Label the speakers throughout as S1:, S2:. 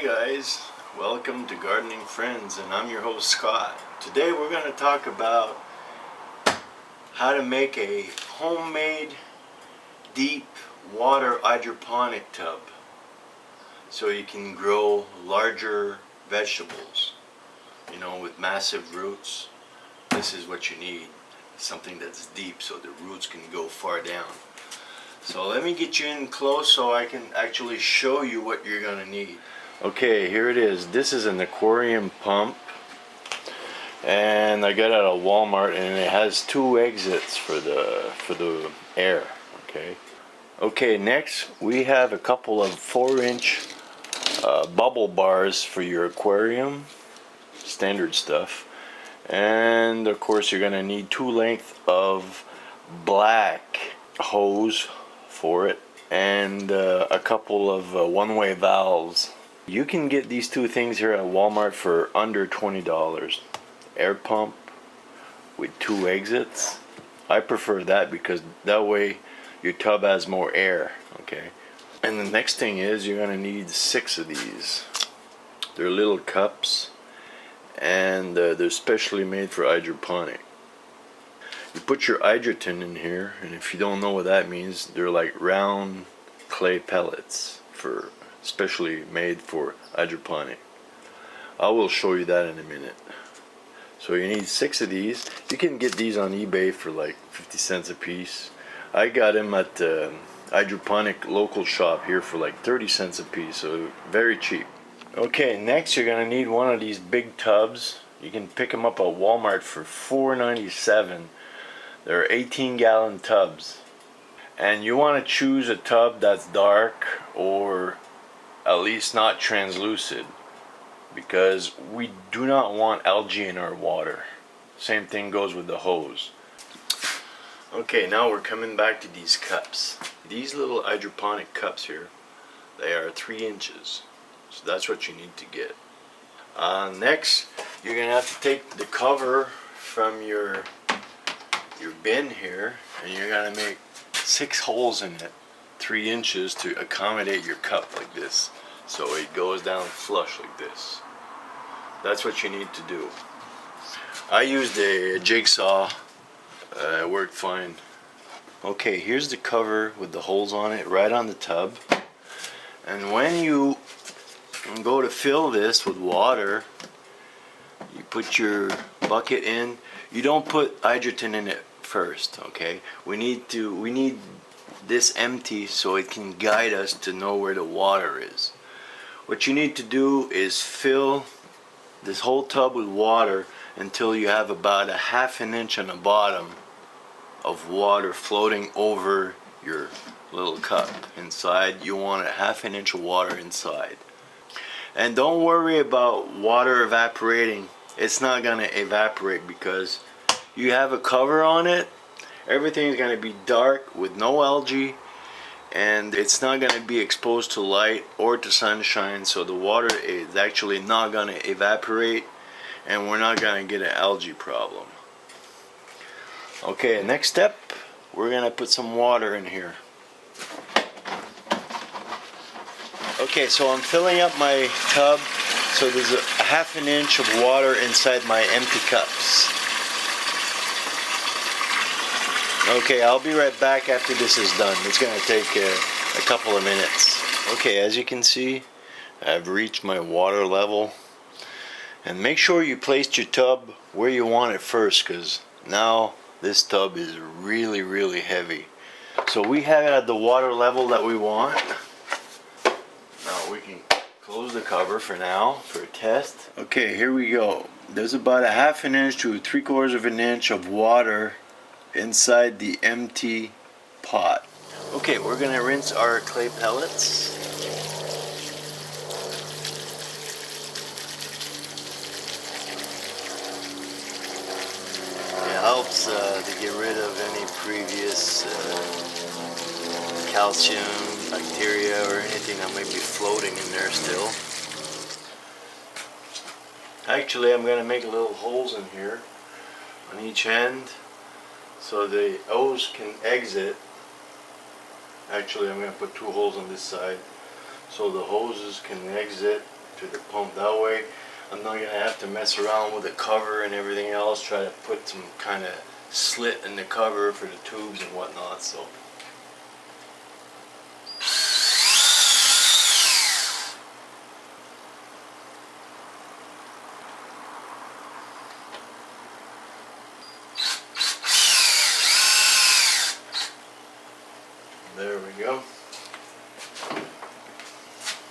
S1: Hey guys, welcome to Gardening Friends, and I'm your host Scott. Today we're going to talk about how to make a homemade deep water hydroponic tub so you can grow larger vegetables, with massive roots. This is what you need, something that's deep so the roots can go far down. So let me get you in close so I can actually show you what you're going to need. Okay, here it is. This is an aquarium pump, and I got it at Walmart, and it has two exits for the air. Okay, next we have a couple of 4-inch bubble bars for your aquarium, standard stuff. And of course you're gonna need 2 lengths of black hose for it, and a couple of one-way valves. You can get these two things here at Walmart for under $20. Air pump with 2 exits. I prefer that because that way your tub has more air. And the next thing is you're gonna need 6 of these. They're little cups, and they're specially made for hydroponic. You put your hydroton in here, and if you don't know what that means, they're like round clay pellets specially made for hydroponic. I will show you that in a minute. So you need 6 of these. You can get these on eBay for like 50 cents a piece. I got them at the hydroponic local shop here for like 30 cents a piece, so very cheap. Okay, next you're gonna need one of these big tubs. You can pick them up at Walmart for $4.97. They're 18-gallon tubs, and you want to choose a tub that's dark or at least not translucent, because we do not want algae in our water. Same thing goes with the hose. Okay, now we're coming back to these cups. These little hydroponic cups here, they are 3 inches, so that's what you need to get. Next, you're gonna have to take the cover from your bin here, and you're gonna make 6 holes in it, 3 inches, to accommodate your cup like this, so it goes down flush like this. That's what you need to do. I used a jigsaw. It worked fine. Okay, here's the cover with the holes on it right on the tub, and when you go to fill this with water, you put your bucket in. You don't put hydrogen in it first, okay? We need this empty so it can guide us to know where the water is. What you need to do is fill this whole tub with water until you have about a ½ inch on the bottom of water floating over your little cup. Inside, you want a ½ inch of water inside. And don't worry about water evaporating. It's not gonna evaporate because you have a cover on it. Everything is going to be dark with no algae, and it's not going to be exposed to light or to sunshine, so the water is actually not going to evaporate, and we're not going to get an algae problem. Okay, next step, we're going to put some water in here. Okay, so I'm filling up my tub, so there's a ½ inch of water inside my empty cups. Okay, I'll be right back after this is done. It's going to take a couple of minutes. Okay, as you can see, I've reached my water level. And make sure you place your tub where you want it first, because now this tub is really, really heavy. So we have it at the water level that we want. Now we can close the cover for now for a test. Okay, here we go. There's about a ½ inch to 3/4 inch of water inside the empty pot. Okay, we're gonna rinse our clay pellets. It helps to get rid of any previous calcium, bacteria, or anything that might be floating in there still. Actually, I'm gonna make little holes in here on each end, so the hose can exit. Actually, I'm going to put 2 holes on this side so the hoses can exit to the pump. That way I'm not gonna have to mess around with the cover and everything else, try to put some kind of slit in the cover for the tubes and whatnot. So there we go.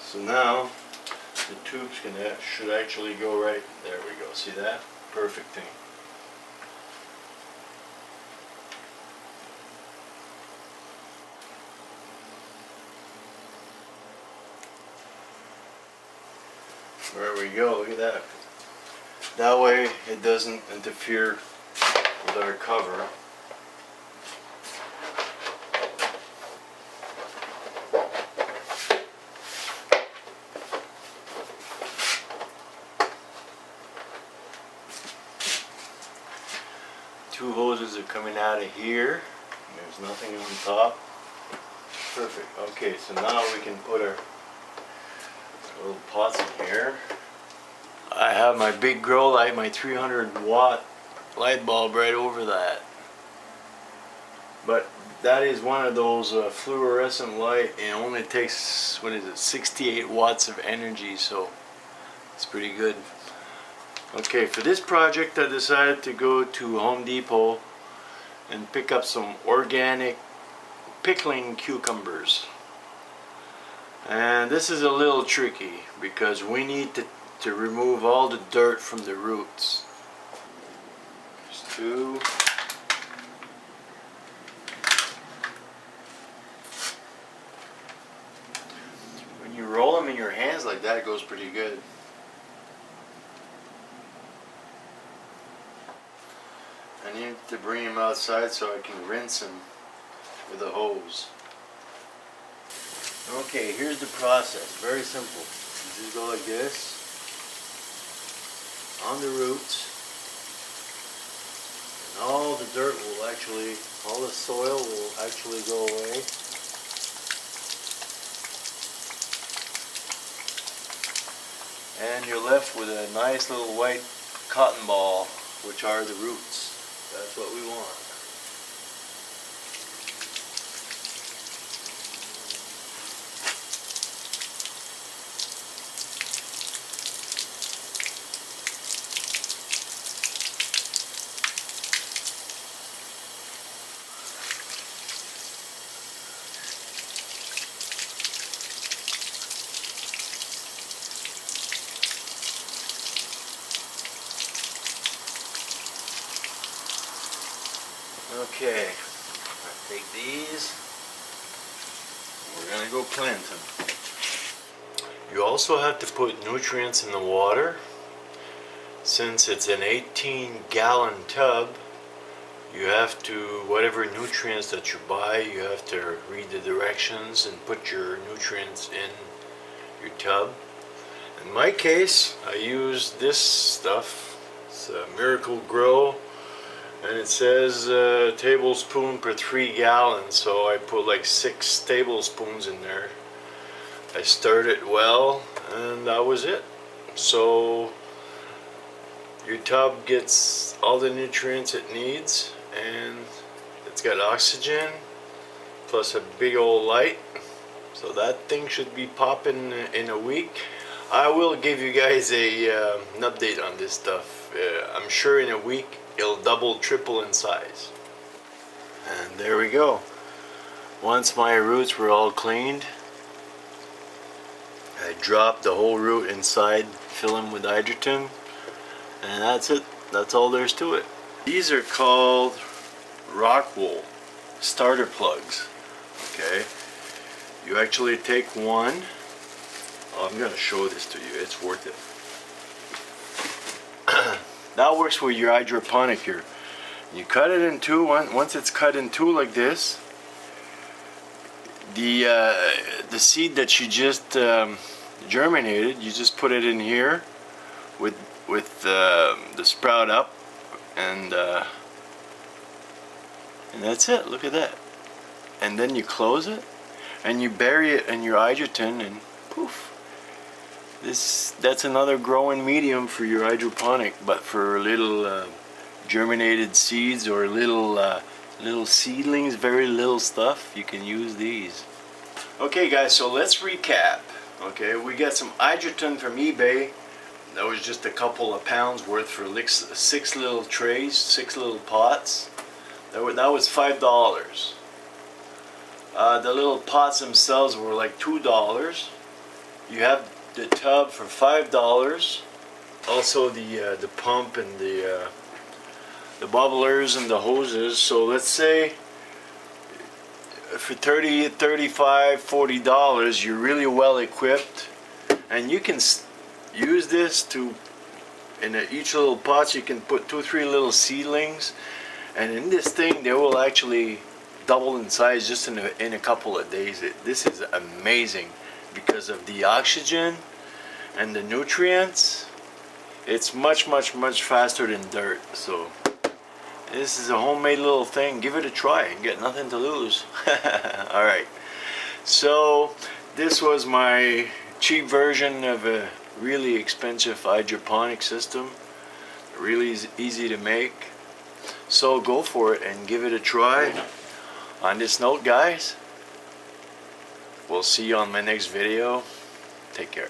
S1: So now the tubes should actually go right there. We go. See that? Perfect thing. There we go. Look at that. That way it doesn't interfere with our cover. Two hoses are coming out of here. There's nothing on top. Perfect. Okay, so now we can put our little pots in here. I have my big grow light, my 300-watt light bulb right over that. But that is one of those fluorescent light, and it only takes, what is it, 68 watts of energy, so it's pretty good. Okay, for this project I decided to go to Home Depot and pick up some organic pickling cucumbers. And this is a little tricky because we need to remove all the dirt from the roots. There's two. When you roll them in your hands like that, it goes pretty good. I need to bring them outside so I can rinse them with a hose. Okay, here's the process. Very simple. You just go like this on the roots, and all the dirt will actually, all the soil will actually go away. And you're left with a nice little white cotton ball, which are the roots. That's what we want. Okay, I take these, we're going to go plant them. You also have to put nutrients in the water. Since it's an 18-gallon tub, you have to, whatever nutrients that you buy, you have to read the directions and put your nutrients in your tub. In my case, I use this stuff. It's a Miracle Grow. And it says tablespoon per 3 gallons, so I put like 6 tablespoons in there. I stirred it well, and that was it. So your tub gets all the nutrients it needs, and it's got oxygen plus a big old light. So that thing should be popping in a week. I will give you guys an update on this stuff. I'm sure in a week it'll double, triple in size. And there we go. Once my roots were all cleaned, I dropped the whole root inside, fill them with hydrogen, and that's it. That's all there's to it. These are called rock wool starter plugs. Okay, you actually take one. Oh, I'm gonna show this to you. It's worth it. That works with your hydroponic here. You cut it in two. Once it's cut in two like this, the seed that you just germinated, you just put it in here with the sprout up, and that's it. Look at that. And then you close it, and you bury it in your hydrogen, and poof, That's another growing medium for your hydroponic, but for little germinated seeds or little seedlings, very little stuff, you can use these. Okay guys, so let's recap. Okay, we got some hydroton from eBay. That was just a couple of pounds worth for 6 little trays, 6 little pots. That was $5. The little pots themselves were like $2. You have the tub for $5. Also the pump and the bubblers and the hoses. So let's say for $30, $35, $40, you're really well equipped, and you can use this to, in each little pot you can put 2-3 little seedlings, and in this thing they will actually double in size just in a couple of days. This is amazing because of the oxygen and the nutrients. It's much faster than dirt. So this is a homemade little thing. Give it a try. You get nothing to lose. Alright, so this was my cheap version of a really expensive hydroponic system. Really easy to make. So go for it and give it a try. On this note, guys, we'll see you on my next video. Take care.